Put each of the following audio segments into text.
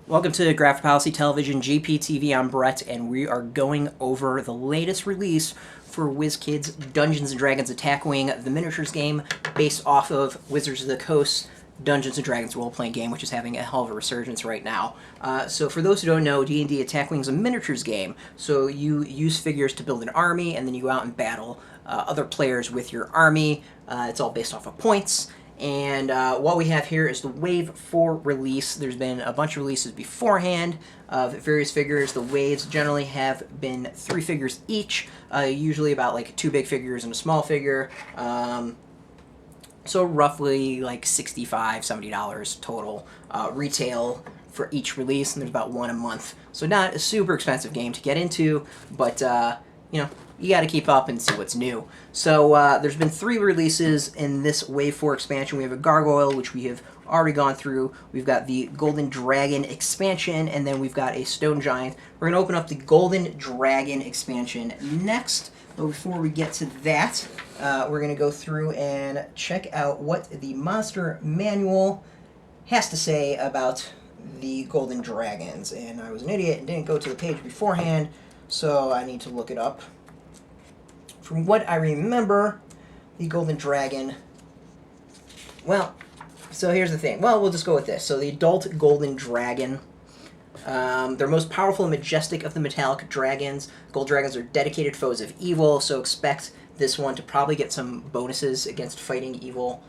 Welcome to Graphic Policy Television GPTV. I'm Brett, and we are going over the latest release for Wizkids Dungeons & Dragons Attack Wing, the miniatures game based off of Wizards of the Coast Dungeons & Dragons role-playing game, which is having a hell of a resurgence right now. So for those who don't know, D&D Attack Wing is a miniatures game, so you use figures to build an army, and then you go out and battle other players with your army. It's all based off of points. And what we have here is the Wave 4 release. There's been a bunch of releases beforehand of various figures. The waves generally have been 3 figures each, usually about like 2 big figures and a small figure. So roughly like $65, $70 total retail for each release, and there's about one a month. So not a super expensive game to get into, but you know, you got to keep up and see what's new. So there's been 3 releases in this Wave 4 expansion. We have a Gargoyle, which we have already gone through. We've got the Golden Dragon expansion, and then we've got a Stone Giant. We're going to open up the Golden Dragon expansion next. But before we get to that, we're going to go through and check out what the monster manual has to say about the Golden Dragons. And I was an idiot and didn't go to the page beforehand, so I need to look it up. From what I remember, the Golden Dragon... Well, so here's the thing. Well, we'll just go with this. So the adult Golden Dragon... they're most powerful and majestic of the metallic dragons. Gold dragons are dedicated foes of evil, so expect this one to probably get some bonuses against fighting evil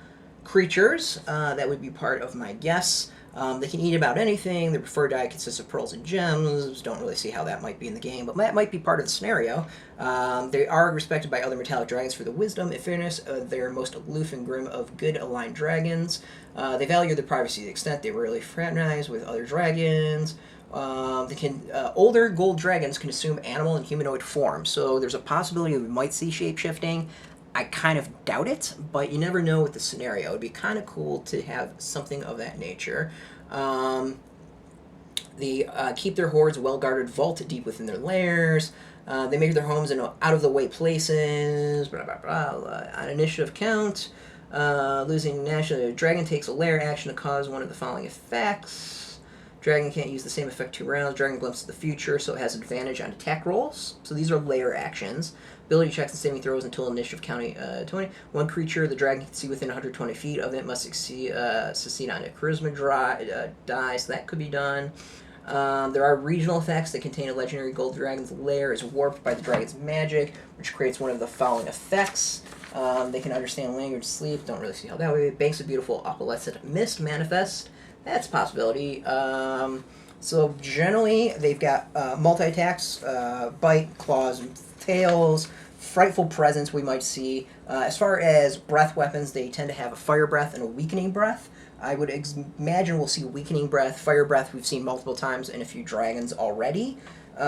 creatures. That would be part of my guess. They can eat about anything. Their preferred diet consists of pearls and gems. Don't really see how that might be in the game, but that might be part of the scenario. They are respected by other metallic dragons for the wisdom and fairness. They're most aloof and grim of good aligned dragons. They value their privacy to the extent they rarely fraternize with other dragons. Older gold dragons can assume animal and humanoid form, so there's a possibility we might see shape-shifting. I kind of doubt it, but you never know with the scenario. It'd be kind of cool to have something of that nature. They keep their hoards well-guarded vault deep within their lairs. They make their homes in out-of-the-way places. Blah, blah, blah. On initiative count, losing national dragon takes a lair action to cause one of the following effects. Dragon can't use the same effect 2 rounds. Dragon glimpses the future, so it has advantage on attack rolls. So these are layer actions. Ability checks and saving throws until initiative counting 20. One creature the dragon can see within 120 feet of it must succeed on a charisma die, so that could be done. There are regional effects that contain a legendary gold dragon's lair is warped by the dragon's magic, which creates one of the following effects. They can understand language, sleep. Don't really see how that would be. Banks of beautiful opalescent mist manifest. That's a possibility. So generally, they've got multi-attacks, bite, claws, and tails, frightful presence we might see. As far as breath weapons, they tend to have a fire breath and a weakening breath. I would imagine we'll see weakening breath. Fire breath we've seen multiple times in a few dragons already. They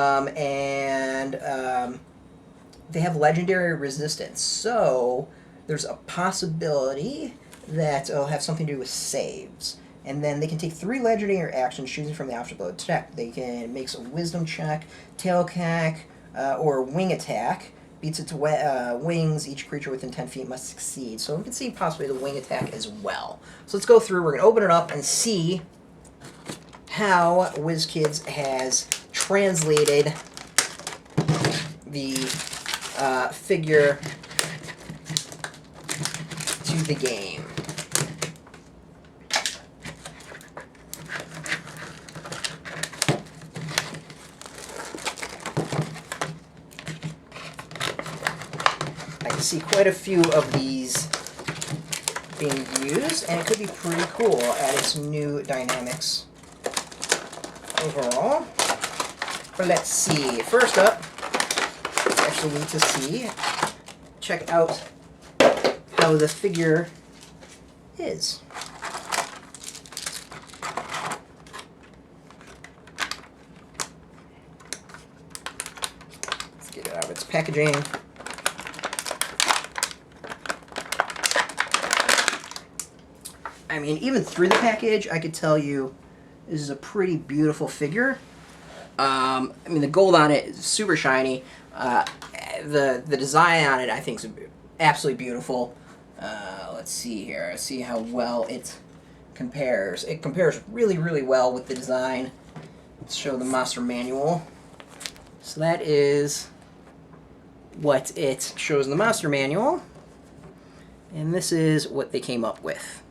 have legendary resistance. So there's a possibility that it'll have something to do with saves. And then they can take 3 legendary actions, choosing from the option below attack. They can make a wisdom check, tail attack, or wing attack. Beats it to wings. Each creature within 10 feet must succeed. So we can see possibly the wing attack as well. So let's go through. We're going to open it up and see how WizKids has translated the figure to the game. See quite a few of these being used, and it could be pretty cool, adding some new dynamics overall. But let's see. First up, actually need to check out how the figure is. Let's get it out of its packaging. I mean, even through the package, I could tell you this is a pretty beautiful figure. I mean, the gold on it is super shiny. The design on it, I think, is absolutely beautiful. Let's see here. See how well it compares. It compares really, really well with the design Let's show the monster manual. So that is what it shows in the monster manual. And this is what they came up with.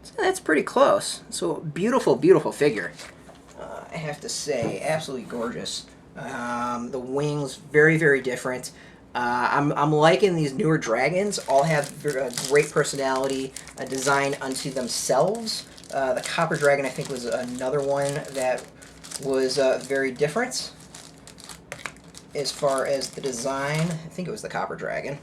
So that's pretty close. So beautiful, beautiful figure. I have to say, absolutely gorgeous. The wings, very, very different. I'm liking these newer dragons. All have great personality, a design unto themselves. The Copper Dragon, I think, was another one that was very different as far as the design. I think it was the Copper Dragon.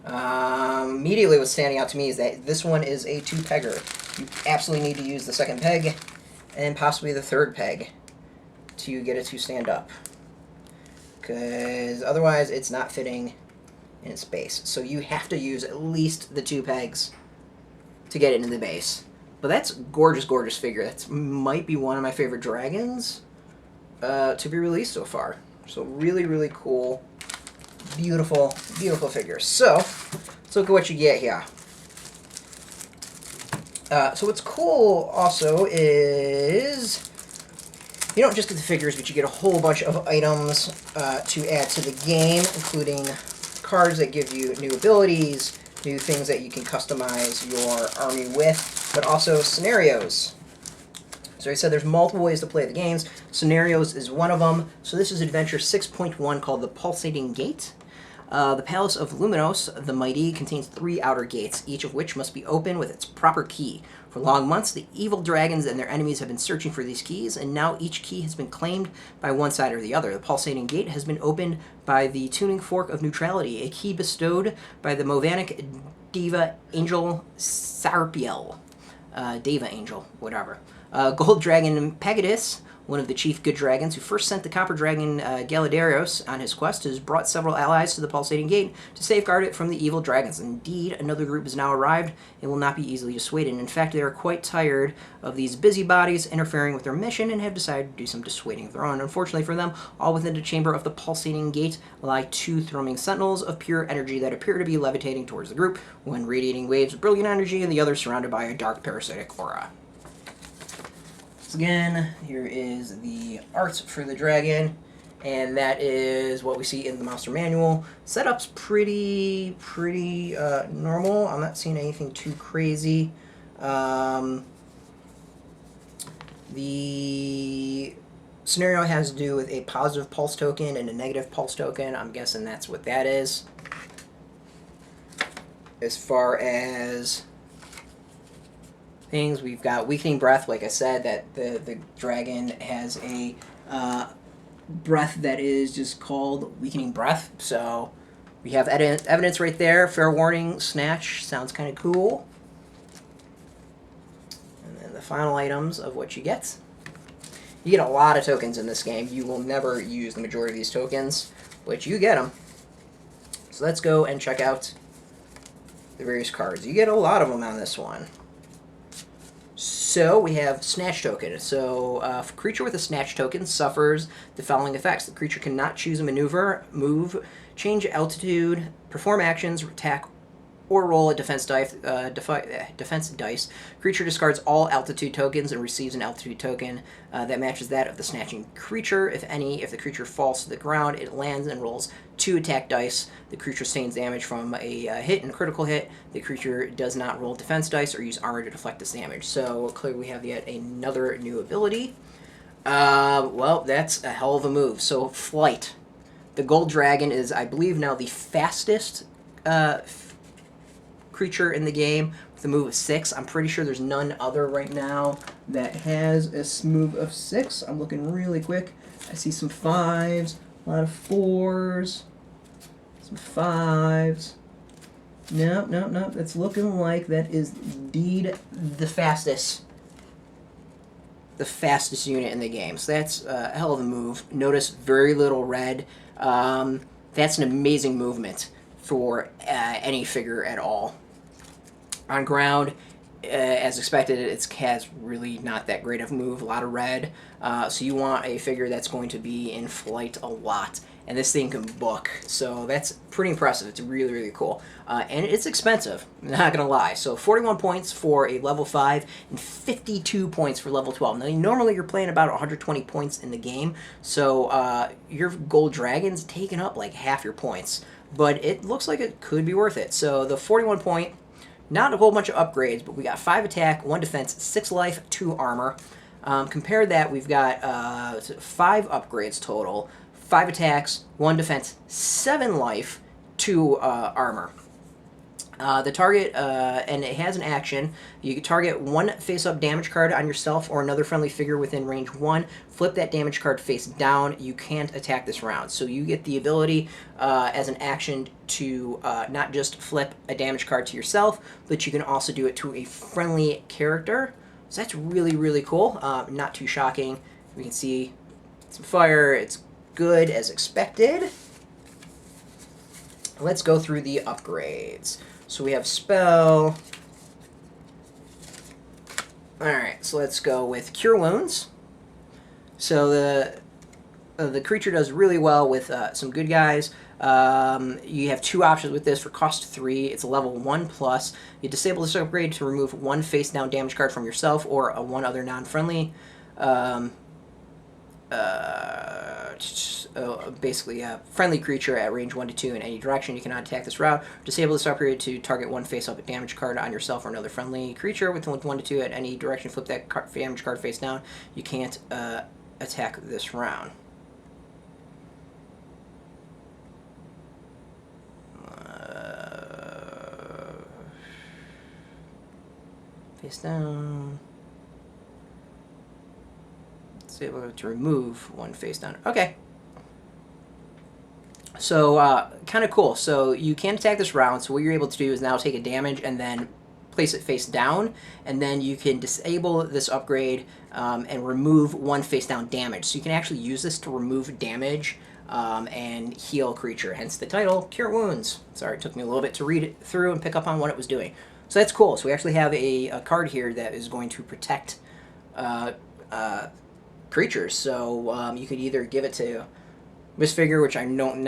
Immediately what's standing out to me is that this one is a 2-pegger. You absolutely need to use the second peg and possibly the third peg to get it to stand up, because otherwise it's not fitting in its base. So you have to use at least the 2 pegs to get it into the base. But that's gorgeous, gorgeous figure. That might be one of my favorite dragons to be released so far. So really, really cool. Beautiful, beautiful figure. So let's look at what you get here. So what's cool also is you don't just get the figures, but you get a whole bunch of items to add to the game, including cards that give you new abilities, new things that you can customize your army with, but also scenarios. So I said there's multiple ways to play the games. Scenarios is one of them. So this is Adventure 6.1 called the Pulsating Gate. The Palace of Luminos, the Mighty, contains 3 outer gates, each of which must be open with its proper key. For long months, the evil dragons and their enemies have been searching for these keys, and now each key has been claimed by one side or the other. The Pulsating Gate has been opened by the Tuning Fork of Neutrality, a key bestowed by the Movanic Diva Angel Sarpiel. Deva Angel, whatever. Gold Dragon Pegasus, one of the chief good dragons who first sent the Copper Dragon Galadarios on his quest, has brought several allies to the Pulsating Gate to safeguard it from the evil dragons. Indeed, another group has now arrived and will not be easily dissuaded. In fact, they are quite tired of these busybodies interfering with their mission and have decided to do some dissuading of their own. Unfortunately for them, all within the chamber of the Pulsating Gate lie 2 thrumming sentinels of pure energy that appear to be levitating towards the group, one radiating waves of brilliant energy and the other surrounded by a dark parasitic aura. So again, here is the art for the dragon, and that is what we see in the monster manual. Setup's pretty normal. I'm not seeing anything too crazy. The scenario has to do with a positive pulse token and a negative pulse token. I'm guessing that's what that is. As far as things, we've got Weakening Breath, like I said, that the dragon has a breath that is just called Weakening Breath. So we have evidence right there. Fair warning, Snatch sounds kind of cool. And then the final items of what you get. You get a lot of tokens in this game. You will never use the majority of these tokens, but you get them. So let's go and check out the various cards. You get a lot of them on this one. So we have Snatch token. So a creature with a Snatch token suffers the following effects. The creature cannot choose a maneuver, move, change altitude, perform actions, attack, or roll a defense dice. Creature discards all altitude tokens and receives an altitude token that matches that of the snatching creature. If any, if the creature falls to the ground, it lands and rolls 2 attack dice. The creature sustains damage from a hit and critical hit. The creature does not roll defense dice or use armor to deflect this damage. So clearly we have yet another new ability. Well, that's a hell of a move. So Flight. The Gold Dragon is, I believe, now the fastest creature in the game with a move of 6. I'm pretty sure there's none other right now that has a move of 6. I'm looking really quick. I see some 5s, a lot of 4s, some 5s. No. That's looking like that is indeed the fastest unit in the game. So that's a hell of a move. Notice very little red. That's an amazing movement for any figure at all. On ground, as expected, it has really not that great of a move, a lot of red. So you want a figure that's going to be in flight a lot. And this thing can book, so that's pretty impressive. It's really, really cool. And it's expensive, not going to lie. So 41 points for a level 5 and 52 points for level 12. Now, normally you're playing about 120 points in the game, so your gold dragon's taking up like half your points. But it looks like it could be worth it. So the 41 point, not a whole bunch of upgrades, but we got 5 attack, 1 defense, 6 life, 2 armor. Compare that, we've got 5 upgrades total. 5 attacks, 1 defense, 7 life, 2 armor. The target, and it has an action. You can target 1 face-up damage card on yourself or another friendly figure within range 1. Flip that damage card face down. You can't attack this round. So you get the ability as an action to not just flip a damage card to yourself, but you can also do it to a friendly character. So that's really, really cool. Not too shocking. We can see some fire. It's good as expected. Let's go through the upgrades. So we have spell. Alright, so let's go with Cure Wounds. So the creature does really well with some good guys. You have 2 options with this for cost 3. It's a level 1+. You disable this upgrade to remove 1 face down damage card from yourself or one other non-friendly. Basically a friendly creature at range 1 to 2 in any direction. You cannot attack this route. Disable this upgrade to target 1 face-up damage card on yourself or another friendly creature with 1 to 2 at any direction. Flip that damage card face down. You can't attack this round. Face down. Able to remove 1 face down. Okay. So, kind of cool. So, you can't attack this round, so what you're able to do is now take a damage and then place it face down, and then you can disable this upgrade and remove 1 face down damage. So, you can actually use this to remove damage and heal a creature, hence the title, Cure Wounds. Sorry, it took me a little bit to read it through and pick up on what it was doing. So, that's cool. So, we actually have a card here that is going to protect creatures. So you could either give it to this figure, which I don't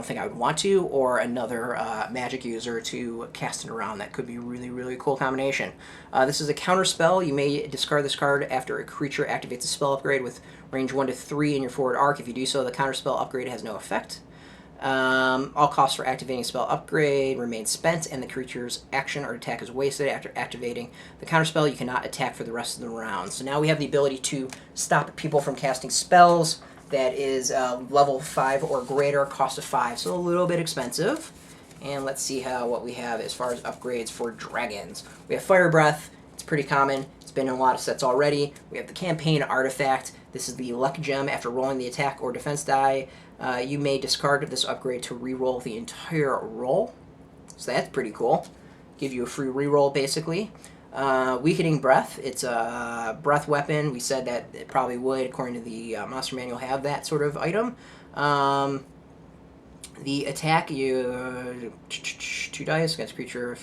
think I would want to, or another magic user to cast it around. That could be a really, really cool combination. This is a counter spell. You may discard this card after a creature activates a spell upgrade with range 1 to 3 in your forward arc. If you do so, the counter spell upgrade has no effect. All costs for activating a spell upgrade remain spent, and the creature's action or attack is wasted. After activating the counterspell, you cannot attack for the rest of the round. So now we have the ability to stop people from casting spells that is level 5 or greater, cost of 5, so a little bit expensive. And let's see what we have as far as upgrades for dragons. We have Fire Breath. It's pretty common. It's been in a lot of sets already. We have the Campaign Artifact. This is the Luck Gem. After rolling the attack or defense die, you may discard this upgrade to re-roll the entire roll. So that's pretty cool. Give you a free re-roll, basically. Weakening Breath. It's a breath weapon. We said that it probably would, according to the Monster Manual, have that sort of item. The attack, you 2 dice against creature.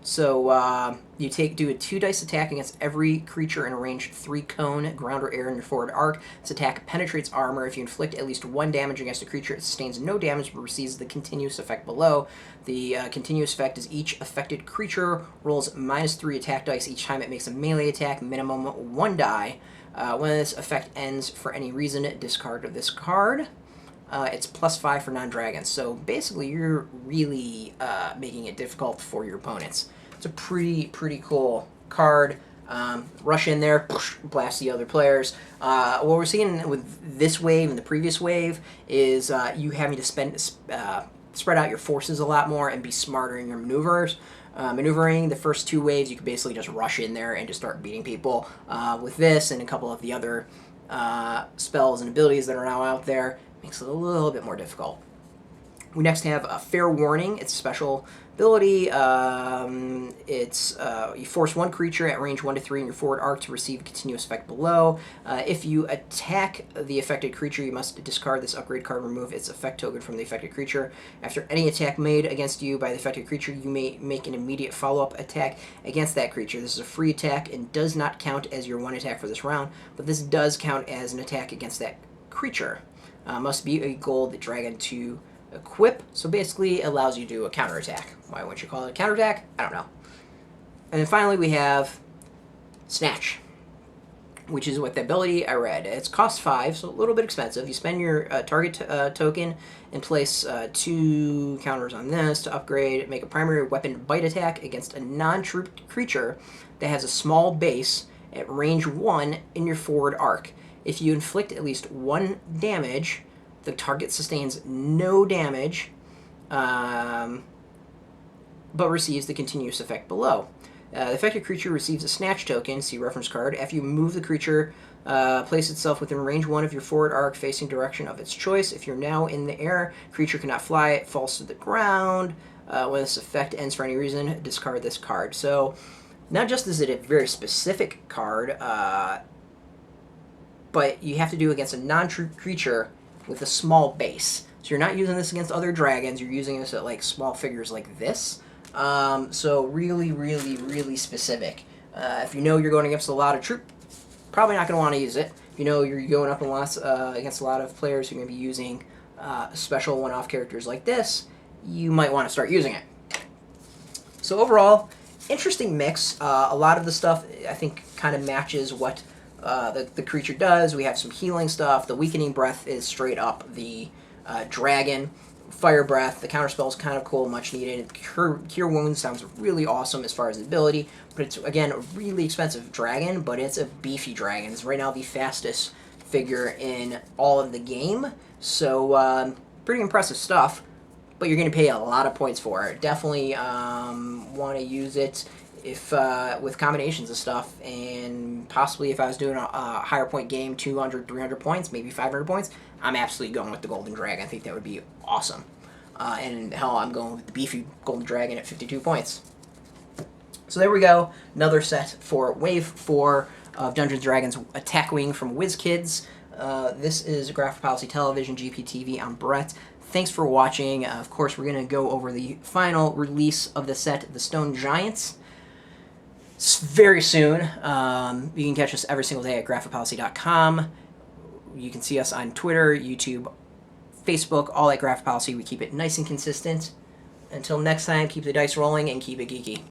So you do a 2 dice attack against every creature in a range 3 cone, ground, or air in your forward arc. This attack penetrates armor. If you inflict at least 1 damage against a creature, it sustains no damage but receives the continuous effect below. The continuous effect is each affected creature rolls -3 attack dice each time it makes a melee attack, minimum 1 die. When this effect ends for any reason, discard this card. It's +5 for non-dragons. So basically, you're really making it difficult for your opponents. It's a pretty cool card. Rush in there, blast the other players. What we're seeing with this wave and the previous wave is you having to spread out your forces a lot more and be smarter in your maneuvering. The first 2 waves, you could basically just rush in there and just start beating people. With this and a couple of the other spells and abilities that are now out there, makes it a little bit more difficult. We next have a Fair Warning. It's a special ability. You force one creature at range 1 to 3 in your forward arc to receive a continuous effect below. If you attack the affected creature, you must discard this upgrade card, remove its effect token from the affected creature. After any attack made against you by the affected creature, you may make an immediate follow-up attack against that creature. This is a free attack and does not count as your one attack for this round, but this does count as an attack against that creature. Must be a gold dragon to equip, so basically it allows you to do a counterattack. Why wouldn't you call it a counterattack? I don't know. And then finally we have Snatch, which is what the ability I read. It's cost 5, so a little bit expensive. You spend your target token and place 2 counters on this to upgrade, make a primary weapon bite attack against a non-troop creature that has a small base at range 1 in your forward arc. If you inflict at least 1 damage, the target sustains no damage, but receives the continuous effect below. The affected creature receives a Snatch token, see reference card. After you move the creature, place itself within range 1 of your forward arc facing direction of its choice. If you're now in the air, creature cannot fly, it falls to the ground. When this effect ends for any reason, discard this card. So, not just is it a very specific card, but you have to do it against a non-troop creature with a small base. So you're not using this against other dragons, you're using this at like small figures like this. So really, really, really specific. If you know you're going against a lot of troop, probably not going to want to use it. If you know you're going up against a lot of players who are going to be using special one-off characters like this, you might want to start using it. So overall, interesting mix. A lot of the stuff I think kind of matches what the creature does. We have some healing stuff. The Weakening Breath is straight up the dragon. Fire Breath, the counterspell is kind of cool, much needed. Cure Wounds sounds really awesome as far as the ability, but it's, again, a really expensive dragon, but it's a beefy dragon. It's right now the fastest figure in all of the game, so pretty impressive stuff, but you're going to pay a lot of points for it. Definitely want to use it if with combinations of stuff, and possibly if I was doing a higher point game, 200, 300 points, maybe 500 points, I'm absolutely going with the Golden Dragon. I think that would be awesome. And hell, I'm going with the beefy Golden Dragon at 52 points. So there we go. Another set for Wave 4 of Dungeons & Dragons Attack Wing from Wizkids. This is Graphic Policy Television, GPTV. I'm Brett. Thanks for watching. Of course, we're going to go over the final release of the set, The Stone Giants, very soon. You can catch us every single day at graphicpolicy.com. You can see us on Twitter, YouTube, Facebook, all at Graphic Policy. We keep it nice and consistent. Until next time, keep the dice rolling and keep it geeky.